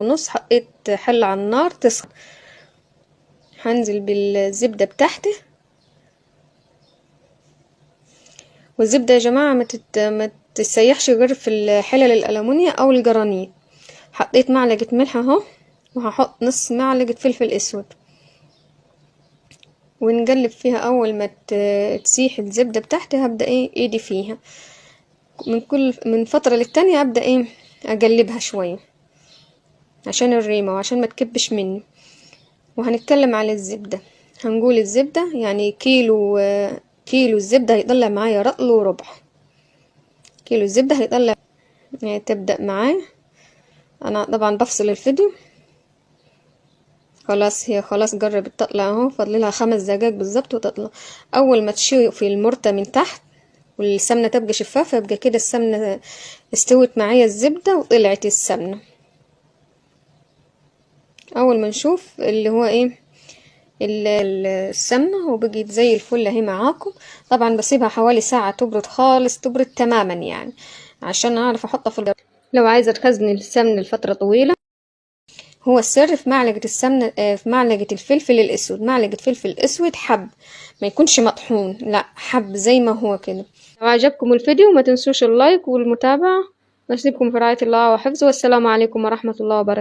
ونص. حطيت حلة على النار تسخن، هنزل بالزبدة بتاعتي. والزبدة يا جماعة ما تسيحش غير في الحلل الألمونيا أو الجرانيت. حطيت معلقة ملح اهو، وهحط نص معلقة فلفل اسود، ونقلب فيها. اول ما تسيح الزبدة بتاعتي هبدأ ايدي فيها من فترة للتانية، ابدأ اقلبها شوية عشان الريمة وعشان ما تكبش مني. وهنتكلم على الزبدة. هنقول الزبدة يعني كيلو الزبدة هيطلع معايا رطل وربع. كيلو الزبدة هيطلع يعني تبدأ معايا. انا طبعا بفصل الفيديو. خلاص هي خلاص قربت تطلع اهو، فاضلها 5 دقايق بالظبط وتطلع. اول ما تشوفي المرتة من تحت والسمنة تبقى شفافة، يبقى كده السمنة استوت معايا الزبدة وطلعت السمنة. اول ما نشوف اللي هو السمنة وبقيت زي الفل اهي معاكم. طبعا بسيبها حوالي ساعة تبرد خالص، تبرد تماما يعني عشان اعرف احطها في الجو. لو عايزة تخزن السمنة لفترة طويلة، هو السر في معلقة السمنة، في معلقة الفلفل الاسود. معلقة فلفل اسود حب، ما يكونش مطحون، لا حب زي ما هو كده. لو عجبكم الفيديو ما تنسوش اللايك والمتابعة، واسيبكم في رعاية الله وحفظه، والسلام عليكم ورحمة الله وبركاته.